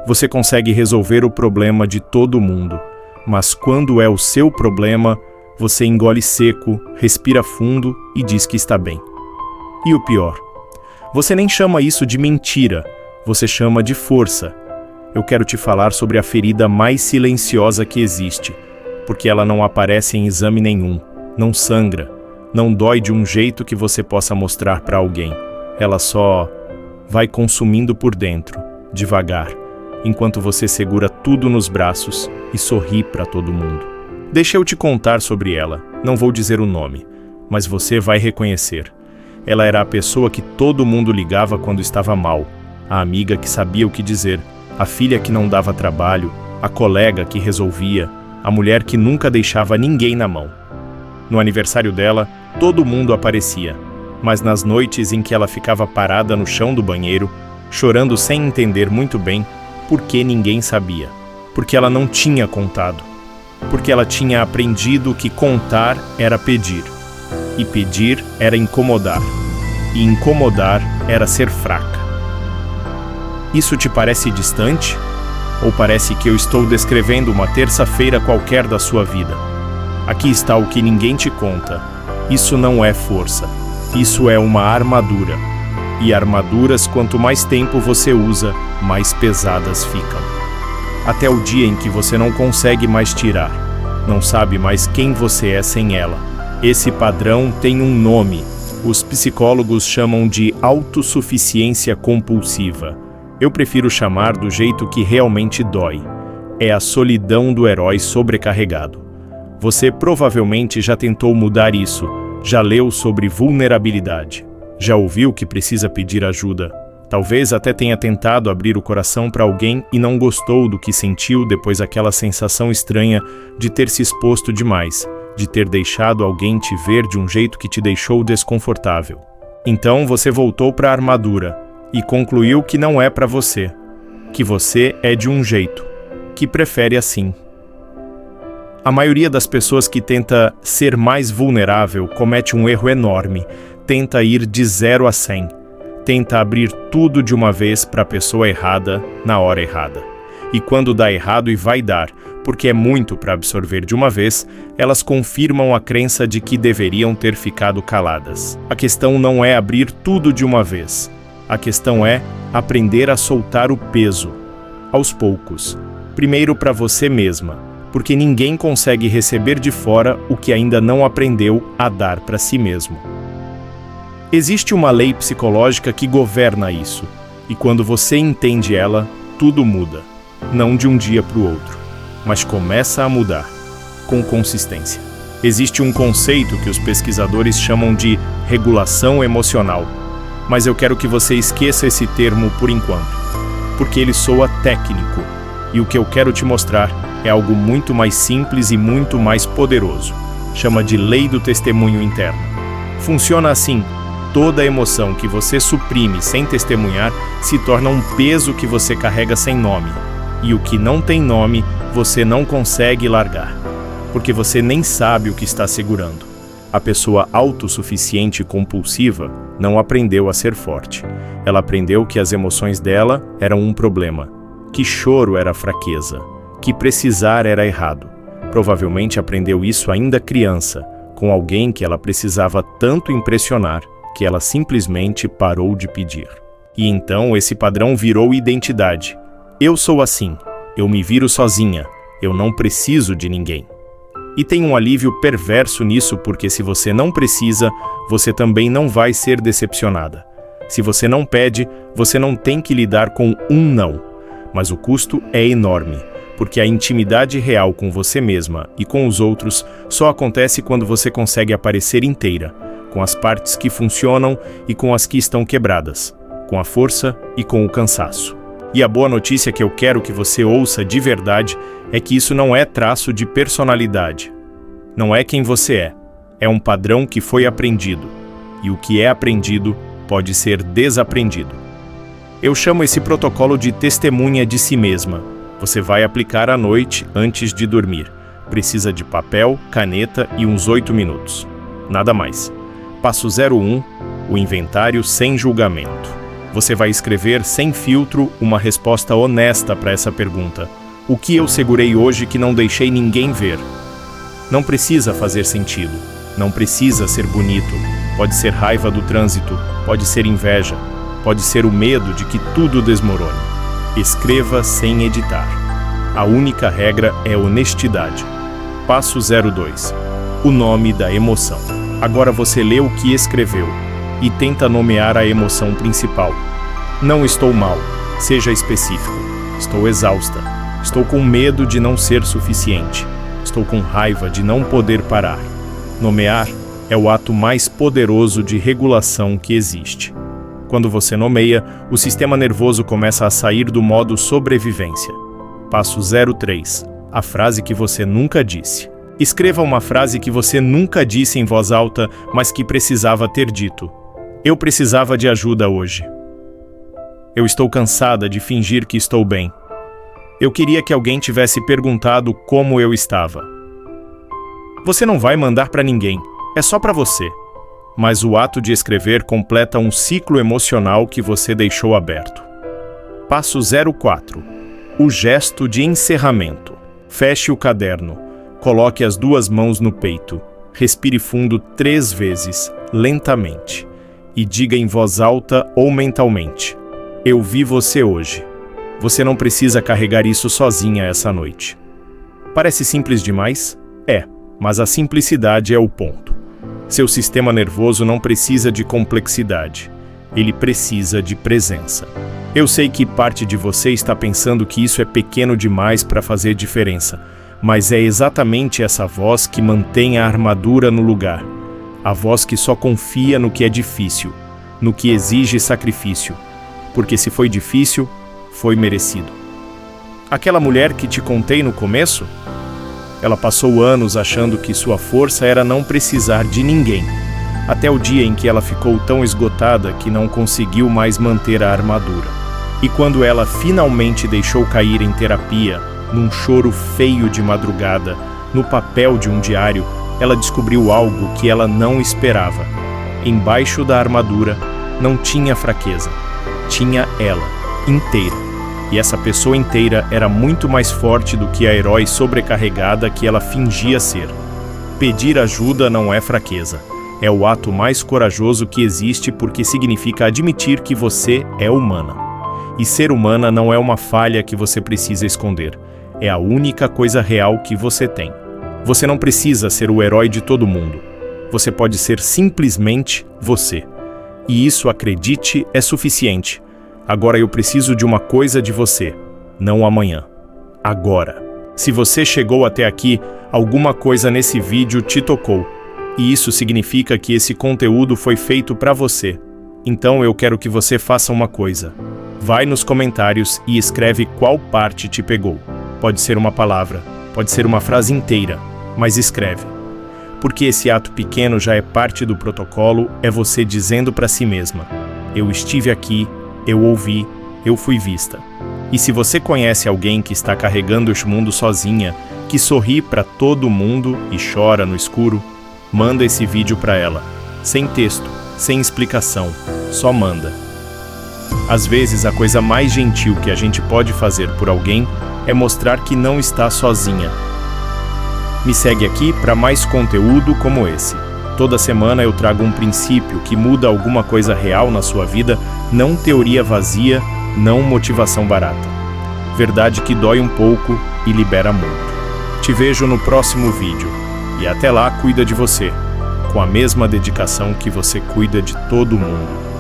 Você consegue resolver o problema de todo mundo, mas quando é o seu problema, você engole seco, respira fundo e diz que está bem. E o pior, você nem chama isso de mentira, você chama de força. Eu quero te falar sobre a ferida mais silenciosa que existe, porque ela não aparece em exame nenhum, não sangra, não dói de um jeito que você possa mostrar para alguém. Ela só vai consumindo por dentro, devagar, enquanto você segura tudo nos braços e sorri para todo mundo. Deixa eu te contar sobre ela, não vou dizer o nome, mas você vai reconhecer. Ela era a pessoa que todo mundo ligava quando estava mal, a amiga que sabia o que dizer, a filha que não dava trabalho, a colega que resolvia, a mulher que nunca deixava ninguém na mão. No aniversário dela, todo mundo aparecia, mas nas noites em que ela ficava parada no chão do banheiro, chorando sem entender muito bem por que ninguém sabia, porque ela não tinha contado, porque ela tinha aprendido que contar era pedir, e pedir era incomodar, e incomodar era ser fraca. Isso te parece distante? Ou parece que eu estou descrevendo uma terça-feira qualquer da sua vida? Aqui está o que ninguém te conta. Isso não é força. Isso é uma armadura. E armaduras, quanto mais tempo você usa, mais pesadas ficam. Até o dia em que você não consegue mais tirar. Não sabe mais quem você é sem ela. Esse padrão tem um nome. Os psicólogos chamam de autossuficiência compulsiva. Eu prefiro chamar do jeito que realmente dói. É a solidão do herói sobrecarregado. Você provavelmente já tentou mudar isso, já leu sobre vulnerabilidade, já ouviu que precisa pedir ajuda. Talvez até tenha tentado abrir o coração para alguém e não gostou do que sentiu depois daquela sensação estranha de ter se exposto demais, de ter deixado alguém te ver de um jeito que te deixou desconfortável. Então você voltou para a armadura e concluiu que não é para você, que você é de um jeito, que prefere assim. A maioria das pessoas que tenta ser mais vulnerável comete um erro enorme, tenta ir de 0 a 100, tenta abrir tudo de uma vez para a pessoa errada, na hora errada. E quando dá errado e vai dar, porque é muito para absorver de uma vez, elas confirmam a crença de que deveriam ter ficado caladas. A questão não é abrir tudo de uma vez. A questão é aprender a soltar o peso, aos poucos. Primeiro para você mesma, porque ninguém consegue receber de fora o que ainda não aprendeu a dar para si mesmo. Existe uma lei psicológica que governa isso, e quando você entende ela, tudo muda. Não de um dia para o outro, mas começa a mudar, com consistência. Existe um conceito que os pesquisadores chamam de regulação emocional, mas eu quero que você esqueça esse termo por enquanto, porque ele soa técnico, e o que eu quero te mostrar é algo muito mais simples e muito mais poderoso. Chama de lei do testemunho interno. Funciona assim: toda emoção que você suprime sem testemunhar se torna um peso que você carrega sem nome, e o que não tem nome você não consegue largar, porque você nem sabe o que está segurando. A pessoa autossuficiente e compulsiva não aprendeu a ser forte. Ela aprendeu que as emoções dela eram um problema, que choro era fraqueza, que precisar era errado. Provavelmente aprendeu isso ainda criança, com alguém que ela precisava tanto impressionar que ela simplesmente parou de pedir. E então esse padrão virou identidade. Eu sou assim, eu me viro sozinha, eu não preciso de ninguém. E tem um alívio perverso nisso, porque se você não precisa, você também não vai ser decepcionada. Se você não pede, você não tem que lidar com um não. Mas o custo é enorme, porque a intimidade real com você mesma e com os outros só acontece quando você consegue aparecer inteira, com as partes que funcionam e com as que estão quebradas, com a força e com o cansaço. E a boa notícia que eu quero que você ouça de verdade é que isso não é traço de personalidade. Não é quem você é um padrão que foi aprendido, e o que é aprendido pode ser desaprendido. Eu chamo esse protocolo de testemunha de si mesma. Você vai aplicar à noite antes de dormir. Precisa de papel, caneta e uns 8 minutos. Nada mais. Passo 01, o inventário sem julgamento. Você vai escrever sem filtro uma resposta honesta para essa pergunta. O que eu segurei hoje que não deixei ninguém ver? Não precisa fazer sentido. Não precisa ser bonito. Pode ser raiva do trânsito. Pode ser inveja. Pode ser o medo de que tudo desmorone. Escreva sem editar. A única regra é honestidade. Passo 02. O nome da emoção. Agora você lê o que escreveu e tenta nomear a emoção principal. Não estou mal. Seja específico. Estou exausta. Estou com medo de não ser suficiente. Estou com raiva de não poder parar. Nomear é o ato mais poderoso de regulação que existe. Quando você nomeia, o sistema nervoso começa a sair do modo sobrevivência. Passo 03. A frase que você nunca disse. Escreva uma frase que você nunca disse em voz alta, mas que precisava ter dito. Eu precisava de ajuda hoje. Eu estou cansada de fingir que estou bem. Eu queria que alguém tivesse perguntado como eu estava. Você não vai mandar para ninguém, é só para você. Mas o ato de escrever completa um ciclo emocional que você deixou aberto. Passo 04. O gesto de encerramento. Feche o caderno. Coloque as 2 mãos no peito. Respire fundo 3 vezes, lentamente. E diga em voz alta ou mentalmente: eu vi você hoje. Você não precisa carregar isso sozinha essa noite. Parece simples demais? É, mas a simplicidade é o ponto. Seu sistema nervoso não precisa de complexidade. Ele precisa de presença. Eu sei que parte de você está pensando que isso é pequeno demais para fazer diferença, mas é exatamente essa voz que mantém a armadura no lugar. A voz que só confia no que é difícil, no que exige sacrifício. Porque se foi difícil, foi merecido. Aquela mulher que te contei no começo? Ela passou anos achando que sua força era não precisar de ninguém, até o dia em que ela ficou tão esgotada que não conseguiu mais manter a armadura. E quando ela finalmente deixou cair em terapia, num choro feio de madrugada, no papel de um diário, ela descobriu algo que ela não esperava. Embaixo da armadura não tinha fraqueza, tinha ela, inteira. E essa pessoa inteira era muito mais forte do que a herói sobrecarregada que ela fingia ser. Pedir ajuda não é fraqueza. É o ato mais corajoso que existe porque significa admitir que você é humana. E ser humana não é uma falha que você precisa esconder. É a única coisa real que você tem. Você não precisa ser o herói de todo mundo. Você pode ser simplesmente você. E isso, acredite, é suficiente. Agora eu preciso de uma coisa de você, não amanhã. Agora. Se você chegou até aqui, alguma coisa nesse vídeo te tocou. E isso significa que esse conteúdo foi feito para você. Então eu quero que você faça uma coisa. Vai nos comentários e escreve qual parte te pegou. Pode ser uma palavra, pode ser uma frase inteira, mas escreve. Porque esse ato pequeno já é parte do protocolo, é você dizendo para si mesma: eu estive aqui, eu ouvi, eu fui vista. E se você conhece alguém que está carregando este mundo sozinha, que sorri para todo mundo e chora no escuro, manda esse vídeo para ela. Sem texto, sem explicação, só manda. Às vezes a coisa mais gentil que a gente pode fazer por alguém é mostrar que não está sozinha. Me segue aqui para mais conteúdo como esse. Toda semana eu trago um princípio que muda alguma coisa real na sua vida, não teoria vazia, não motivação barata. Verdade que dói um pouco e libera muito. Te vejo no próximo vídeo. E até lá, cuida de você, com a mesma dedicação que você cuida de todo mundo.